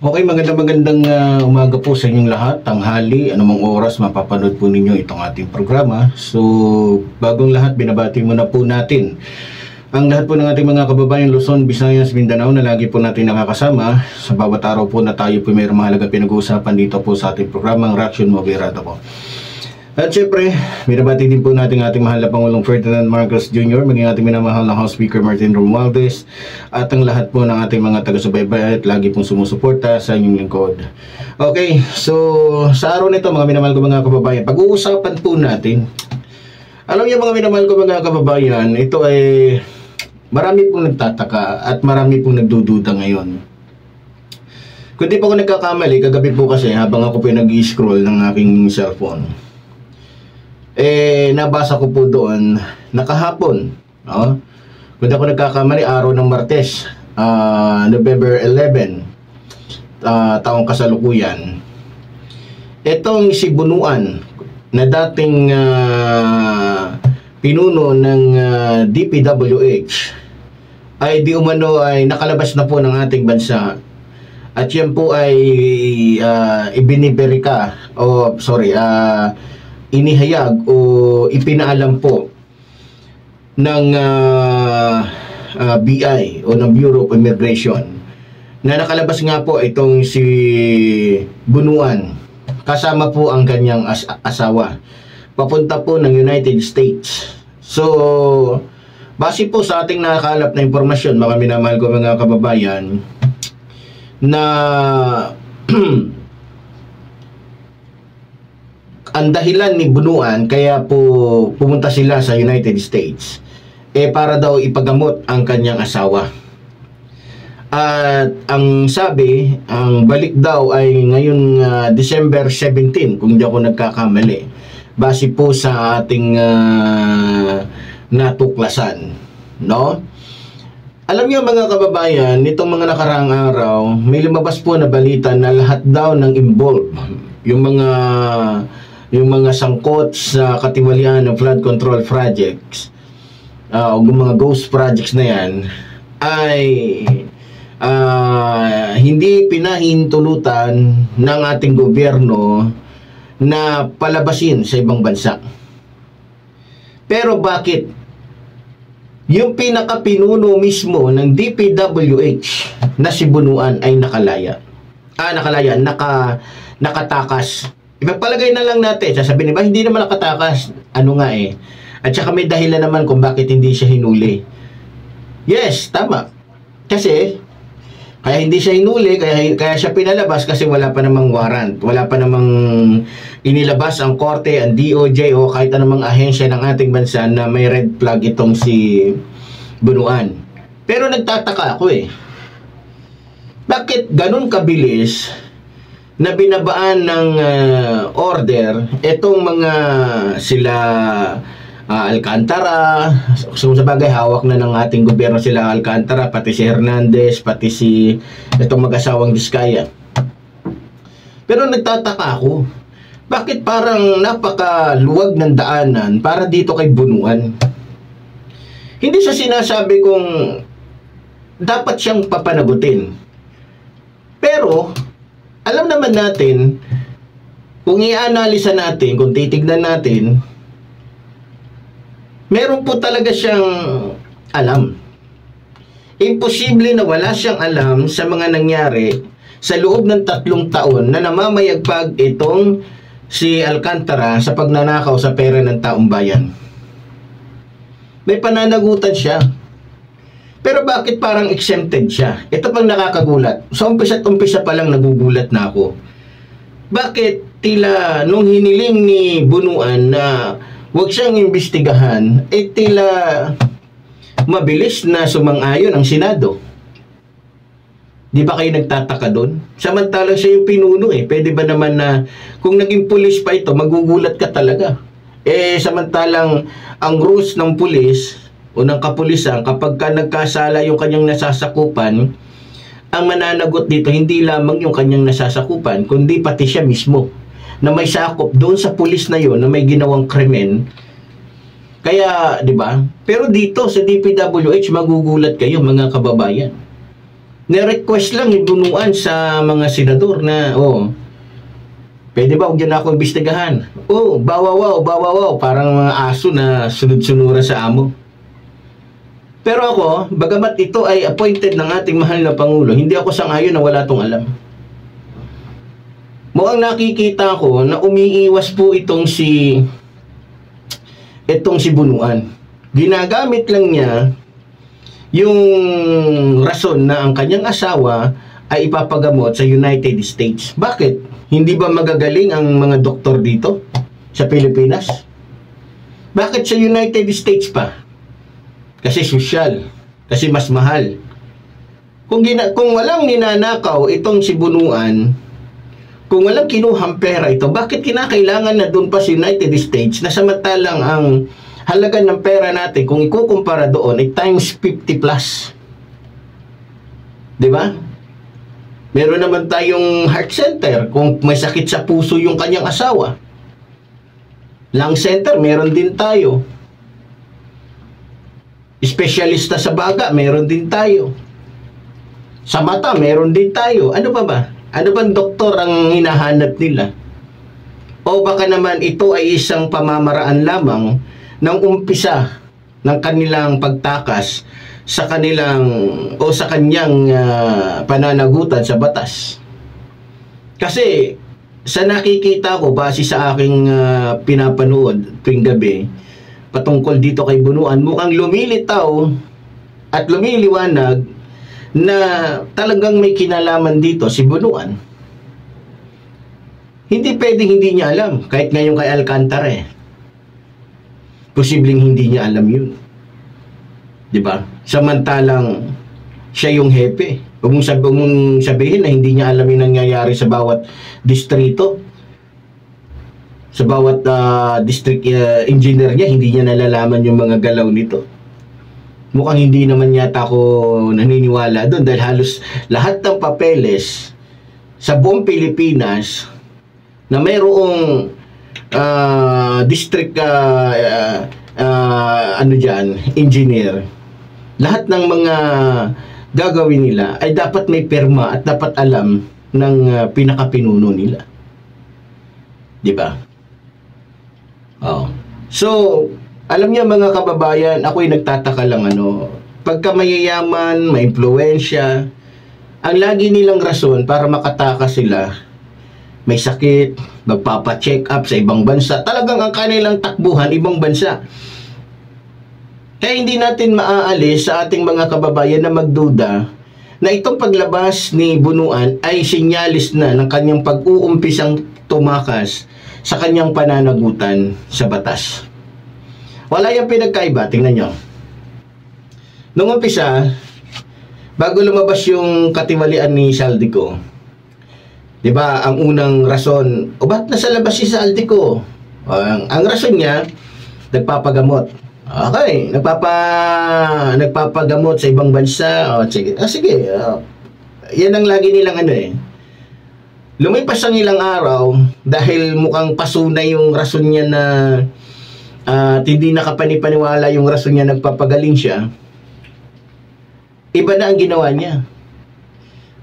Okay, magandang umaga po sa inyong lahat, tanghali, anumang oras mapapanood po ninyo itong ating programa. So, bagong lahat, binabati muna po natin ang lahat po ng ating mga kababayan Luzon, Visayas, Mindanao na lagi po natin nakakasama. Sa bawat araw po na tayo po mayroong mahalaga pinag-uusapan dito po sa ating programang Reaction Movirado po. At syempre, binabati din po natin ating mahal na Pangulong Ferdinand Marcos Jr., maging ating minamahal na House Speaker Martin Romualdez, at ang lahat po ng ating mga taga-subaybay at lagi pong sumusuporta sa inyong lingkod. Okay, so sa araw nito mga minamahal ko mga kababayan, pag-uusapan po natin, alam niyo mga minamahal ko mga kababayan, ito ay marami pong nagtataka at marami pong nagdududa ngayon. Kung di pa ako nagkakamali, kagabi po kasi habang ako po nag-i-scroll ng aking cellphone, nabasa ko po doon nakahapon, no? Kung ako nagkakamali, araw ng Martes, November 11, taong kasalukuyan, itong si Bunuan na dating pinuno ng DPWH ay di umano ay nakalabas na po ng ating bansa, at yan po ay inihayag o ipinaalam po ng BI o ng Bureau of Immigration na nakalabas nga po itong si Bunuan kasama po ang kanyang asawa papunta po ng United States. So, base po sa ating nakakalap na impormasyon, mga minamahal ko mga kababayan, na ang dahilan ni Bunuan kaya po pumunta sila sa United States para daw ipagamot ang kanyang asawa. At ang sabi, ang balik daw ay ngayong December 17, kung hindi ako nagkakamali, base po sa ating natuklasan, no? Alam niyo mga kababayan, nitong mga nakaraang araw, may lumabas po na balita na lahat daw ng involved, yung mga sangkot sa katiwalian ng flood control projects, o mga ghost projects na yan, ay hindi pinahintulutan ng ating gobyerno na palabasin sa ibang bansa. Pero bakit yung pinakapinuno mismo ng DPWH na si Bunuan ay nakatakas? Ipagpalagay na lang natin, sasabihin ba, hindi naman nakatakas. Ano nga eh. At saka may dahilan naman kung bakit hindi siya hinuli. Yes, tama. Kasi, kaya hindi siya hinuli, kaya siya pinalabas kasi wala pa namang warrant. Wala pa namang inilabas ang korte, ang DOJ o kahit anumang ahensya ng ating bansa na may red flag itong si Bunuan. Pero nagtataka ako eh. Bakit ganun kabilis na binabaan ng order itong mga sila Alcantara? So sa bagay, hawak na ng ating gobyerno sila Alcantara, pati si Hernandez, pati si itong mag-asawang Diskaya. Pero nagtataka ako, bakit parang napakaluwag ng daanan para dito kay Bunuan? Hindi sa sinasabi kong dapat siyang papanagutin, pero alam naman natin, kung i-analisa natin, kung titignan natin, meron po talaga siyang alam. Imposible na wala siyang alam sa mga nangyari sa loob ng 3 taon na namamayagpag itong si Alcantara sa pagnanakaw sa pera ng taong bayan. May pananagutan siya. Pero bakit parang exempted siya? Ito pang nakakagulat. Sa umpisa pa lang nagugulat na ako. Bakit tila nung hiniling ni Bunuan na huwag siyang imbestigahan, tila mabilis na sumang-ayon ang Senado? Di ba kayo nagtataka doon? Samantalang siya yung pinuno eh. Pwede ba naman na kung naging pulis pa ito, magugulat ka talaga. Samantalang ang rules ng pulis o ng kapulisan, kapag ka nagkasala yung kanyang nasasakupan, ang mananagot dito hindi lamang yung kanyang nasasakupan, kundi pati siya mismo na may sakop doon sa pulis na yon na may ginawang krimen. Kaya, di ba? Pero dito sa DPWH, magugulat kayo mga kababayan. Ni-request lang ibunuan sa mga senador na, pwede ba huwag yan ako imbestigahan? Bawawaw, parang mga aso na sunod-sunura sa amo. Pero ako, bagamat ito ay appointed ng ating mahal na Pangulo, hindi ako sang-ayon na wala tong alam. Mukhang nakikita ko na umiiwas po itong si Bunuan. Ginagamit lang niya yung rason na ang kanyang asawa ay ipapagamot sa United States. Bakit? Hindi ba magagaling ang mga doktor dito sa Pilipinas? Bakit sa United States pa? Kasi sosyal, kasi mas mahal. Kung walang ninanakaw itong si Bunuan, kung walang kinuhang pera ito, bakit kinakailangan na doon pa sa United States na samantalang ang halaga ng pera natin, kung ikukumpara doon, ay times 50 plus. Diba? Meron naman tayong heart center kung may sakit sa puso yung kanyang asawa. Lung center, meron din tayo. Espesyalista sa baga, meron din tayo. Sa mata, meron din tayo. Ano pa ba? Ano bang doktor ang hinahanap nila? O baka naman ito ay isang pamamaraan lamang ng umpisa ng kanilang pagtakas sa kanyang pananagutan sa batas. Kasi sa nakikita ko base sa aking pinapanood tuwing gabi patungkol dito kay Bunuan, mukhang lumilitaw at lumiliwanag na talagang may kinalaman dito si Bunuan. Hindi pwedeng hindi niya alam, kahit ngayon kay Alcantara posibleng hindi niya alam yun. Diba? Samantalang siya yung hepe. Huwag mong sabihin na hindi niya alam yung nangyayari sa bawat distrito. Sa bawat district engineer niya, hindi niya nalalaman yung mga galaw nito. Mukhang hindi naman yata ako naniniwala doon dahil halos lahat ng papeles sa buong Pilipinas na mayroong district engineer, lahat ng mga gagawin nila ay dapat may perma at dapat alam ng pinakapinuno nila. Di ba? So, alam niya mga kababayan, ako'y nagtataka lang pagka mayayaman, may impluwensya, ang lagi nilang rason para makatakas sila, may sakit, magpapa-check up sa ibang bansa. Talagang ang kanilang takbuhan, ibang bansa. Kaya hindi natin maaalis sa ating mga kababayan na magduda na itong paglabas ni Bunuan ay sinyalis na ng kanyang pag-uumpisang tumakas sa kanyang pananagutan sa batas. Wala yung pinagkaiba, tingnan nyo. Nung umpisa, bago lumabas yung katiwalian ni Saldico, diba, ang unang rason, ba't nasa labas si Saldico? Ang rason niya, nagpapagamot. Okay, nagpapagamot sa ibang bansa. Sige. Yan ang lagi nilang Lumipas ang ilang araw dahil mukhang pasunay yung rason niya na hindi nakapanipaniwala yung rason niya, nagpapagaling siya. Iba na ang ginawa niya.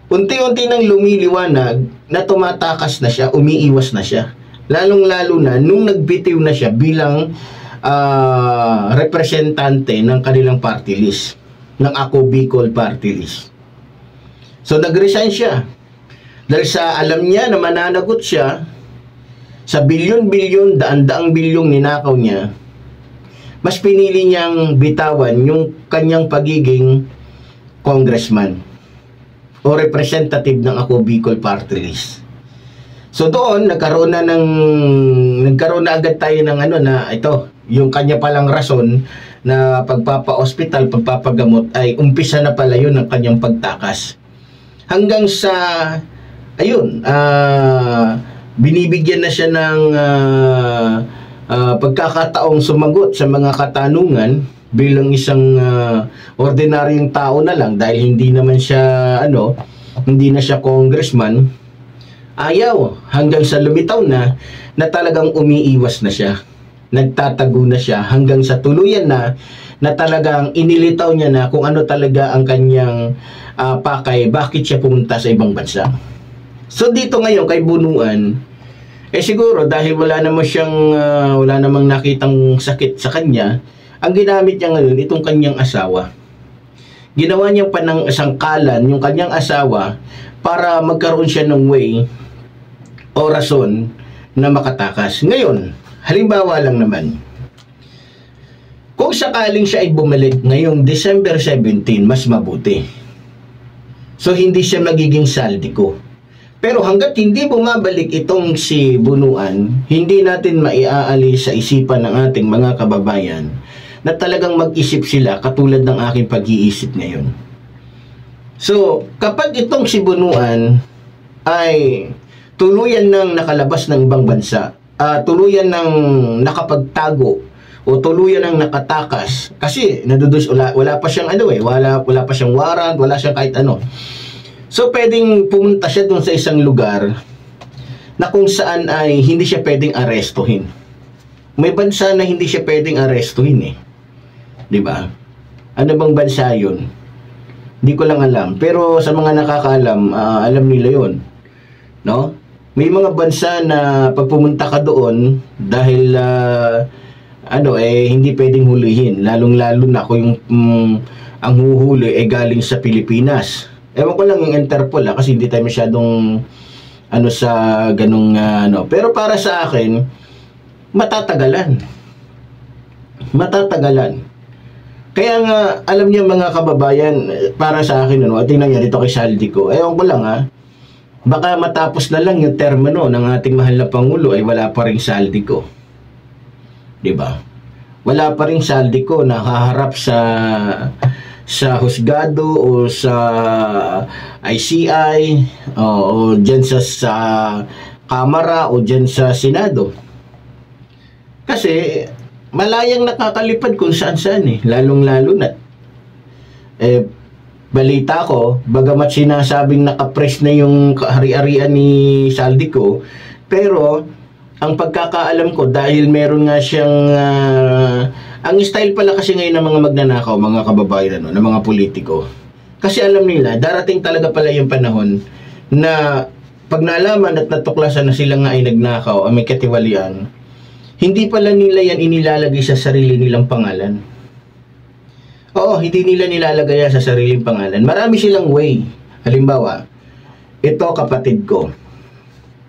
Unti-unti nang lumiliwanag na tumatakas na siya, umiiwas na siya. Lalong-lalo na nung nagbitiw na siya bilang representante ng kanilang party list, ng Ako Bicol party list. So nag-resign siya. Dahil sa alam niya na mananagot siya sa bilyon-bilyon, daan-daang bilyong ninakaw niya, mas pinili niyang bitawan yung kanyang pagiging congressman o representative ng Ako Bicol party list. So doon nagkaroon na agad tayo ng na ito, yung kanya palang rason na pagpapa-hospital, pagpapagamot ay umpisa na pala yun ng kanyang pagtakas. Hanggang sa binibigyan na siya ng pagkakataong sumagot sa mga katanungan bilang isang ordinaryong tao na lang dahil hindi naman siya hindi na siya congressman. Ayaw hanggang sa lumitaw na talagang umiiwas na siya. nagtatago na siya hanggang sa tuluyan na talagang inilitaw niya na kung ano talaga ang kanyang pakay, bakit siya pumunta sa ibang bansa. So dito ngayon kay Bunuan, siguro dahil wala namang nakitang sakit sa kanya, ang ginamit niya ngayon itong kanyang asawa. Ginawa niyang panang-sangkalan yung kanyang asawa para magkaroon siya ng way o rason na makatakas. Ngayon, halimbawa lang naman, kung sakaling siya ay bumalik ngayong December 17, mas mabuti. So, hindi siya magiging saldiko. Pero hanggat hindi bumabalik itong si Bunuan, hindi natin maiaalis sa isipan ng ating mga kababayan na talagang mag-isip sila katulad ng aking pag-iisip ngayon. So, kapag itong si Bunuan ay tuluyan ng nakalabas ng ibang bansa, tuluyan ng nakapagtago o tuluyan ng nakatakas, kasi wala pa siyang wala pa siyang warrant, wala siyang kahit ano. So, pwedeng pumunta siya doon sa isang lugar na kung saan ay hindi siya pwedeng arestuhin. May bansa na hindi siya pwedeng arestuhin eh. 'Di ba? Ano bang bansa 'yun? Hindi ko lang alam. Pero sa mga nakakaalam, alam nila 'yon. No? May mga bansa na pag pumunta ka doon dahil hindi pwedeng hulihin, lalong-lalo na kung ang huhuli ay galing sa Pilipinas. Ewan ko lang yung Interpol kasi hindi tayo masyadong sa ganung Pero para sa akin, matatagalan. Kaya nga, alam niyo mga kababayan, para sa akin, tingnan niyo dito kay Saldico, ewan ko lang baka matapos na lang yung termo ng ating mahal na Pangulo ay wala pa rin Saldico. Diba? Wala pa rin Saldico na haharap sa husgado o sa ICI o dyan sa Kamara o dyan sa Senado. Kasi malayang nakakalipad kung saan-saan lalong-lalo na. Balita ko, bagamat sinasabing nakapres na yung kahari-arian ni Saldico, pero ang pagkakaalam ko, dahil meron nga siyang ang style pala kasi ngayon ng mga magnanakaw, mga kababayan, ng mga politiko. Kasi alam nila, darating talaga pala yung panahon na pag nalaman at natuklasan na sila nga ay nagnakaw, may katiwalian, hindi pala nila yan inilalagay sa sarili nilang pangalan. Oo, hindi nila nilalagay yan sa sariling pangalan. Marami silang way. Halimbawa, ito kapatid ko.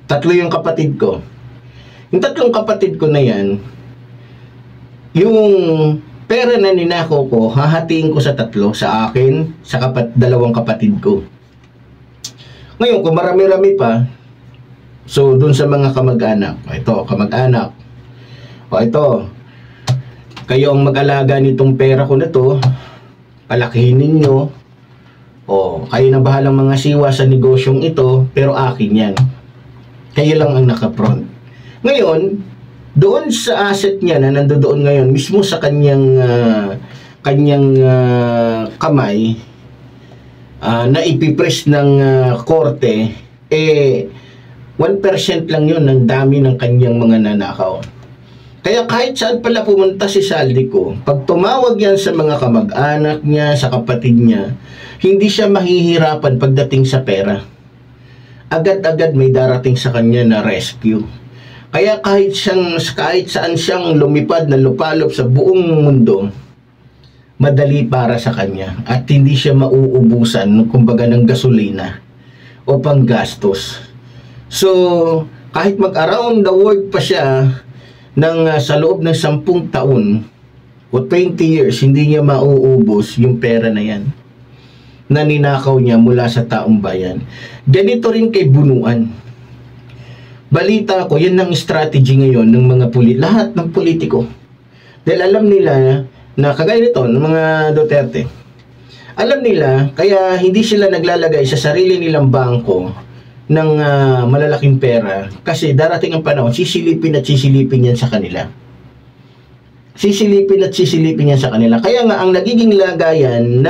3 yung kapatid ko. Yung 3 kapatid ko na yan, yung pera na ninakaw ko, hahatiin ko sa 3, sa akin, sa 2 kapatid ko. Ngayon, kung marami-rami pa, so dun sa mga kamag-anak, ito, kamag-anak, ito, kayo ang mag-alaga nitong pera ko na to, palakihin ninyo, kayo na bahalang mga siwa sa negosyong ito, pero akin yan. Kayo lang ang naka-front. Ngayon, doon sa asset niya na nandoon ngayon, mismo sa kanyang kamay, na ipipress ng korte, 1% lang yun ng dami ng kanyang mga nanakaw. Kaya kahit saan pala pumunta si Saldico, pag tumawag yan sa mga kamag-anak niya, sa kapatid niya, hindi siya mahihirapan pagdating sa pera. Agad-agad may darating sa kanya na rescue. Kaya kahit saan siyang lumipad na lupalop sa buong mundo, madali para sa kanya at hindi siya mauubusan kumbaga ng gasolina o panggastos. So, kahit mag-around the world pa siya sa loob ng 10 taon o 20 years, hindi niya mauubos yung pera na yan na ninakaw niya mula sa taong bayan. Ganito rin kay Bunuan. Balita ko, yan ang strategy ngayon ng mga lahat ng politiko. Dahil alam nila na kagaya nito, ng mga Duterte, alam nila, kaya hindi sila naglalagay sa sarili nilang bangko ng malalaking pera kasi darating ang panahon, sisilipin yan sa kanila. Sisilipin yan sa kanila. Kaya nga, ang nagiging lagayan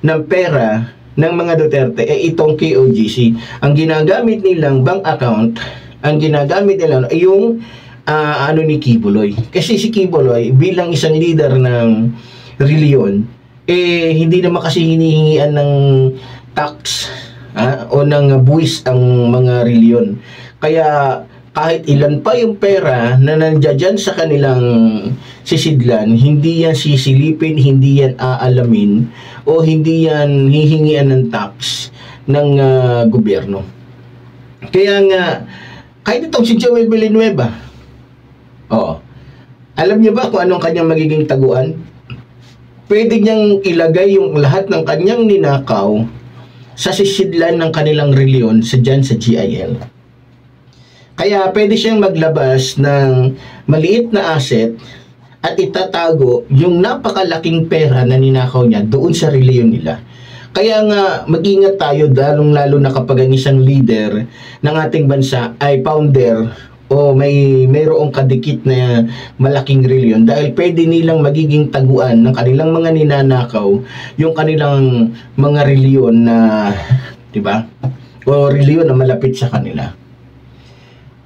ng pera ng mga Duterte itong KOGC. Ang ginagamit nilang bank account, ang ginagamit nila ay yung ano ni Kibuloy. Kasi si Kibuloy bilang isang leader ng reliyon, hindi naman kasi hinihingian ng tax o ng buwis ang mga reliyon. Kaya kahit ilan pa yung pera na nandiyan sa kanilang sisidlan, hindi yan sisilipin, hindi yan aalamin, o hindi yan hihingian ng tax ng gobyerno. Kaya nga, kahit itong si Joel Villanueva, alam niyo ba kung anong kanyang magiging taguan? Pwede niyang ilagay yung lahat ng kanyang ninakaw sa sisidlan ng kanilang reliyon sa GIL. Kaya pwede siyang maglabas ng maliit na asset at itatago yung napakalaking pera na ninakaw niya doon sa reliyon nila. Kaya nga mag-ingat tayo, lalong-lalo na kapag ang isang leader ng ating bansa ay founder o mayroong kadikit na malaking reliyon, dahil pwede nilang magiging taguan ng kanilang mga ninanakaw yung kanilang mga reliyon na, di ba? O reliyon na malapit sa kanila.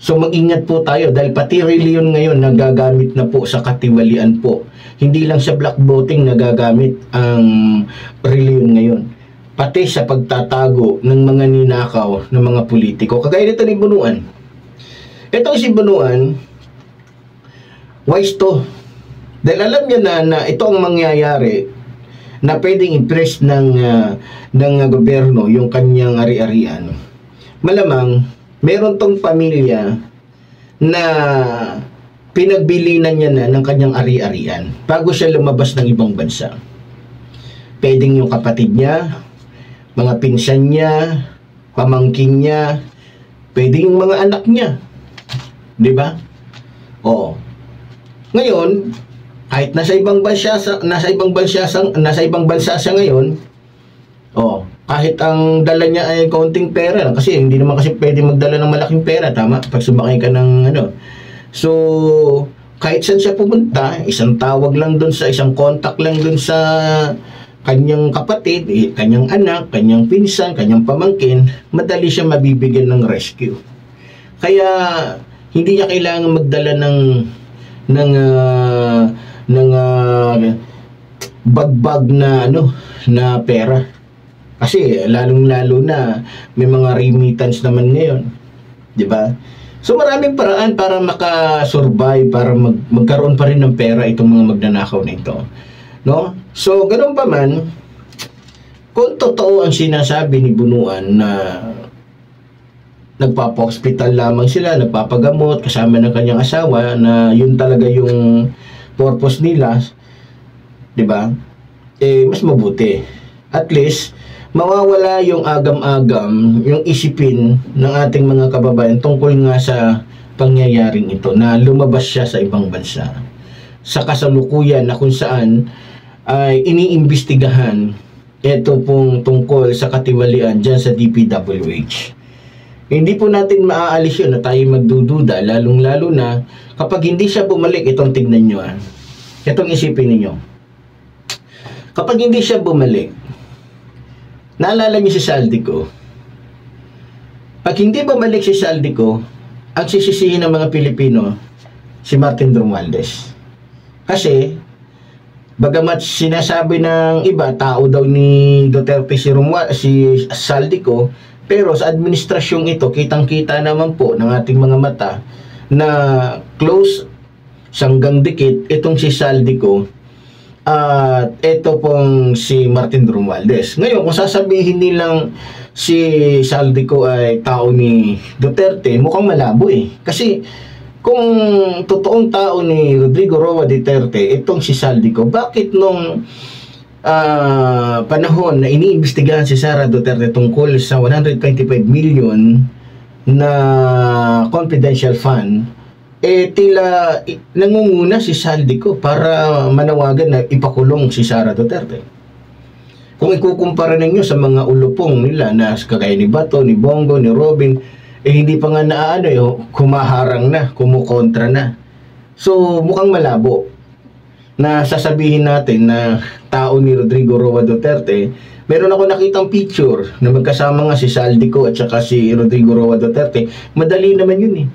So mag-ingat po tayo dahil pati reliyon ngayon nagagamit na po sa katiwalian po. Hindi lang sa black voting nagagamit ang reliyon ngayon. Pati sa pagtatago ng mga ninakaw ng mga politiko. Kagaya nito ni Bunuan. Ito si Bunuan, wise to. Dahil alam niya na ito ang mangyayari na pwedeng impress ng gobyerno yung kanyang ari-arian. Malamang meron tong pamilya na pinagbilinan niya na ng kanyang ari-arian bago siya lumabas ng ibang bansa. Pwedeng yung kapatid niya, mga pinsan niya, pamangkin niya, pwedeng yung mga anak niya. Di ba? Oo. Ngayon, kahit nasa ibang bansa siya ngayon, kahit ang dala niya ay kaunting pera, kasi hindi naman kasi pwede magdala ng malaking pera, tama? Pag sumakay ka ng So, kahit saan siya pumunta, isang tawag lang dun sa, isang contact lang dun sa kanyang kapatid, kanyang anak, kanyang pinsan, kanyang pamangkin, madali siya mabibigyan ng rescue. Kaya, hindi niya kailangan magdala ng bagbag na na pera. Kasi lalong-lalo na may mga remittance naman ngayon, 'di ba? So maraming paraan para maka-survive, para magkaroon pa rin ng pera itong mga magnanakaw nito, no? So ganoon pa man, kung totoo ang sinasabi ni Bunuan na nagpapa-hospital lamang sila, nagpapagamot kasama ng kanyang asawa, na yun talaga yung purpose nila, 'di ba? Mas mabuti. At least mawawala yung agam-agam, yung isipin ng ating mga kababayan tungkol nga sa pangyayaring ito na lumabas siya sa ibang bansa. Sa kasalukuyan na kung saan ay iniimbestigahan ito pong tungkol sa katiwalian dyan sa DPWH. Hindi po natin maaalis yun na tayo magdududa, lalong-lalo na kapag hindi siya bumalik. Itong tignan nyo, itong isipin niyo. Kapag hindi siya bumalik, naalala niyo si Saldico. Pag hindi bumalik si Saldico, ang sisisihin ng mga Pilipino, si Martin Romualdez. Kasi, bagamat sinasabi ng iba, tao daw ni Duterte si Saldico, pero sa administrasyong ito, kitang-kita naman po ng ating mga mata na close, sanggang dikit, itong si Saldico at ito pong si Martin Romualdez. Ngayon, kung sasabihin nilang si Saldico ay tao ni Duterte, mukhang malabo Kasi kung totoong tao ni Rodrigo Roa Duterte, itong si Saldico, bakit nung panahon na iniimbestigahan si Sara Duterte tungkol sa 125 million na confidential fund, tila nangunguna si Saldico para manawagan na ipakulong si Sara Duterte. Kung ikukumpara ninyo sa mga ulupong nila na kagaya ni Bato, ni Bongo, ni Robin, hindi pa nga kumaharang na, kumukontra na. So mukhang malabo na sasabihin natin na tao ni Rodrigo Roa Duterte. Meron ako nakitang picture na magkasama nga si Saldico at saka si Rodrigo Roa Duterte. Madali naman yun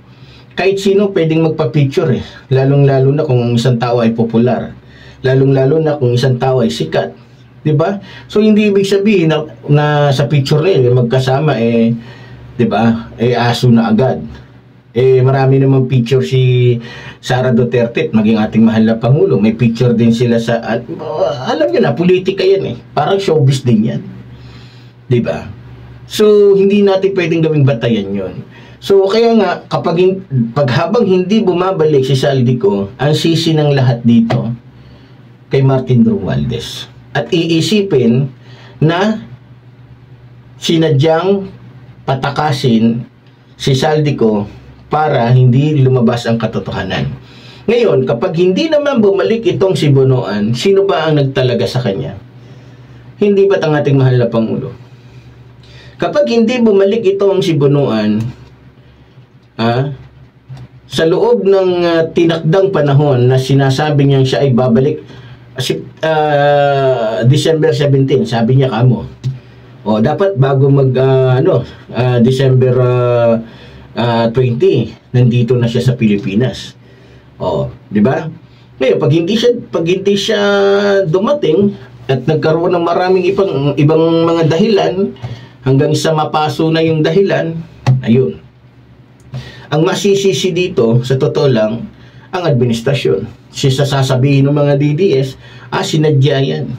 kahit sino pwedeng magpa-picture eh. Lalong-lalo na kung isang tao ay popular. Lalong-lalo na kung isang tao ay sikat. 'Di ba? So hindi ibig sabihin na sa picture nila magkasama 'di ba? Aso na agad. Marami namang picture si Sara Duterte at maging ating mahal na Pangulo. May picture din sila sa alam niyo na, politika 'yan eh. Parang showbiz din 'yan. 'Di ba? So hindi natin pwedeng gawing batayan 'yon. So kaya nga pag habang hindi bumabalik si Saldico, ang sisi ng lahat dito kay Martin Romualdez. At iisipin na sinadyang patakasin si Saldico para hindi lumabas ang katotohanan. Ngayon, kapag hindi naman bumalik itong si Bunuan, sino ba ang nagtalaga sa kanya? Hindi ba't ang ating mahal na Pangulo? Kapag hindi bumalik itong si Bunuan, sa loob ng tinakdang panahon na sinasabi niya siya ay babalik, December 17, sabi niya kamo. Dapat bago December 20, nandito na siya sa Pilipinas. Di ba? Ngayon, pag hindi siya dumating at nagkaroon ng maraming ibang mga dahilan hanggang sa mapaso na yung dahilan, ayun. Ang masisisi dito, sa totoo lang, ang administrasyon. Sasabihin ng mga DDS, sinadya yan.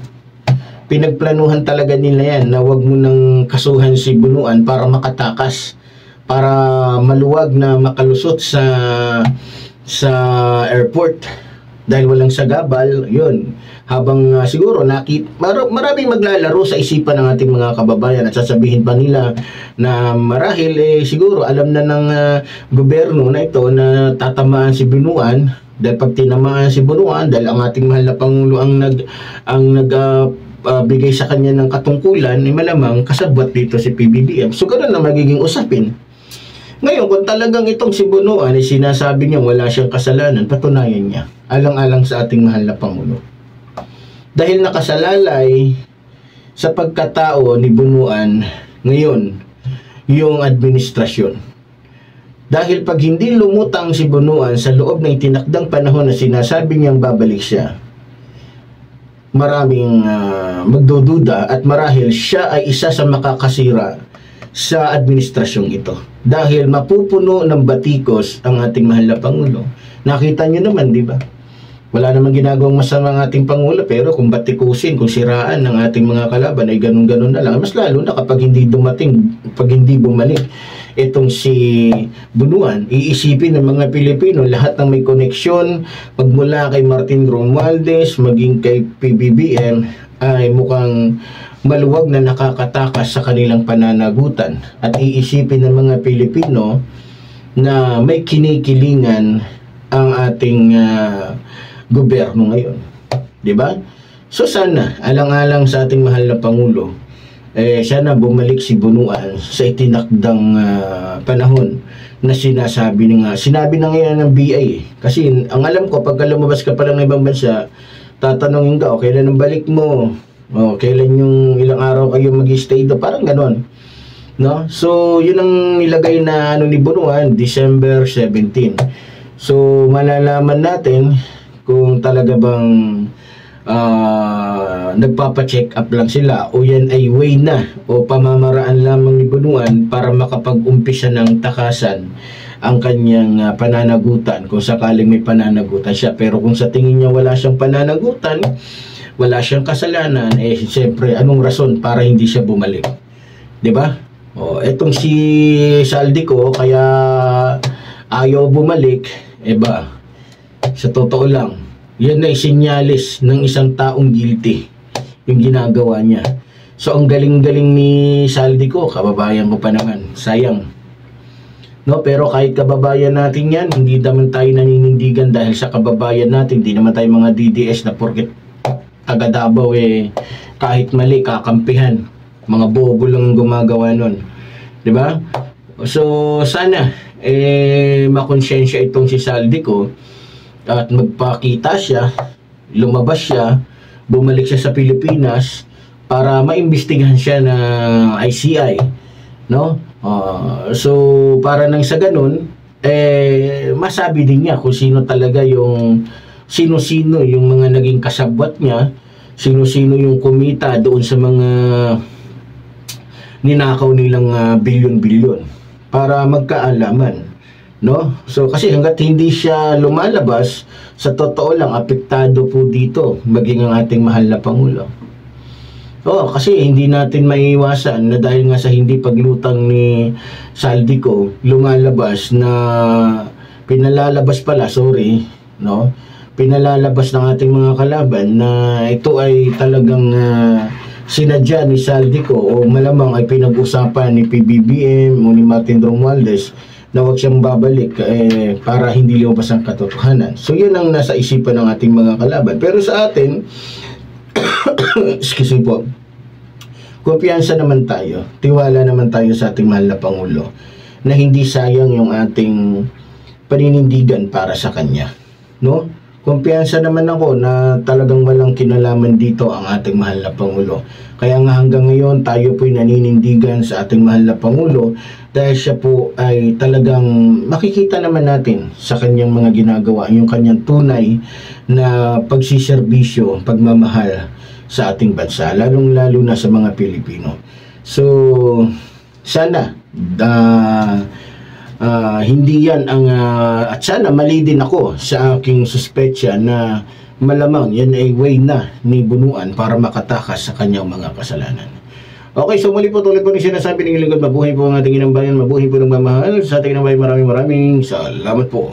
Pinagplanuhan talaga nila yan na wag mo nang kasuhan si Bunuan para makatakas, para maluwag na makalusot sa airport dahil walang sagabal. Yun, habang siguro maraming maglalaro sa isipan ng ating mga kababayan at sasabihin pa nila na marahil siguro alam na ng gobyerno na ito na tatamaan si Bunuan, dahil pag tinamaan si Bunuan, dahil ang ating mahal na Pangulo ang bigay sa kanya ng katungkulan, malamang kasabwat dito si PBBM. So ganoon na magiging usapin. Ngayon, kung talagang itong si Bunuan ay sinasabi niya wala siyang kasalanan, patunayan niya, alang-alang sa ating mahal na Pangulo. Dahil nakasalalay sa pagkatao ni Bunuan ngayon yung administrasyon. Dahil pag hindi lumutang si Bunuan sa loob ng itinakdang panahon na sinasabi niyang babalik siya, maraming magdududa at marahil siya ay isa sa makakasira sa administrasyong ito. Dahil mapupuno ng batikos ang ating mahal na Pangulo. Nakita niyo naman, di ba? Wala namang ginagawang masama ang ating Pangulo, pero kung batikusin, kung siraan ng ating mga kalaban ay ganun-ganun na lang. Mas lalo na kapag hindi dumating, pag hindi bumalik itong si Bunuan, iisipin ng mga Pilipino, lahat ng may koneksyon, magmula kay Martin Romualdez, maging kay PBBM, ay mukhang maluwag na nakakatakas sa kanilang pananagutan. At iisipin ng mga Pilipino na may kinikilingan ang ating gobyerno ngayon. 'Di ba? So sana alang-alang sa ating mahal na Pangulo, sana bumalik si Bunuan sa itinakdang panahon na sinabi na ngayon ng BI. Kasi ang alam ko, pag lumabas ka pa lang ng ibang bansa, tatanungin ka, kailan ang balik mo? Kailan yung ilang araw kayo mag-stay do? Parang ganon. No? So, yun ang nilagay na ni Bunuan, December 17. So, malalaman natin kung talaga bang nagpapa-check up lang sila o yan ay way na o pamamaraan lamang ni Bunuan para makapag-umpisa ng takasan ang kanyang pananagutan kung sakaling may pananagutan siya. Pero kung sa tingin niya wala siyang pananagutan, wala siyang kasalanan, siyempre anong rason para hindi siya bumalik? 'Di ba? Etong si Saldico kaya ayaw bumalik, sa totoo lang, yan ay sinyalis ng isang taong guilty yung ginagawa niya. So ang galing-galing ni Saldico, kababayan ko pa naman, sayang. No, pero kahit kababayan natin yan, hindi naman tayo naninindigan dahil sa kababayan natin. Hindi naman tayo mga DDS na porket taga Davao kahit mali kakampihan. Mga bobo lang gumagawa nun. 'Di ba? So sana makonsensya itong si Saldico at magpakita siya, lumabas siya, bumalik siya sa Pilipinas para maimbestigahan siya ng ICI, no? So para nang sa ganun, masabi din niya kung sino talaga yung sino-sino yung mga naging kasabwat niya, sino-sino yung kumita doon sa mga ninakaw nilang bilyon-bilyon para magkaalaman, no? So kasi hangga't hindi siya lumalabas, sa totoo lang apektado po dito maging ang ating mahal na Pangulo. Kasi hindi natin maiiwasan na dahil nga sa hindi paglutang ni Saldico, lumalabas na pinalalabas ng ating mga kalaban na ito ay talagang sinadya ni Saldico o malamang ay pinag-usapan ni PBBM o ni Martin Romualdez na huwag siyang babalik para hindi lumabas ang katotohanan. So yun ang nasa isipan ng ating mga kalaban. Pero sa atin, excuse me po, kumpiyansa naman tayo, tiwala naman tayo sa ating mahal na Pangulo na hindi sayang yung ating paninindigan para sa kanya, no? Kumpiyansa naman ako na talagang walang kinalaman dito ang ating mahal na Pangulo. Kaya nga hanggang ngayon tayo po'y naninindigan sa ating mahal na Pangulo dahil siya po ay talagang makikita naman natin sa kanyang mga ginagawa, yung kanyang tunay na pagsiserbisyo, pagmamahal sa ating bansa, lalong-lalo na sa mga Pilipino. So, sana hindi yan ang at sana mali din ako sa aking suspetsya na malamang yan ay way na ni Bunuan para makatakas sa kanyang mga kasalanan. Okay, so muli po tuloy po rin sinasabi ng lingkod, mabuhay po ang ating inang bayan, mabuhay po ng mamahal sa ating inang bayan. Maraming salamat po.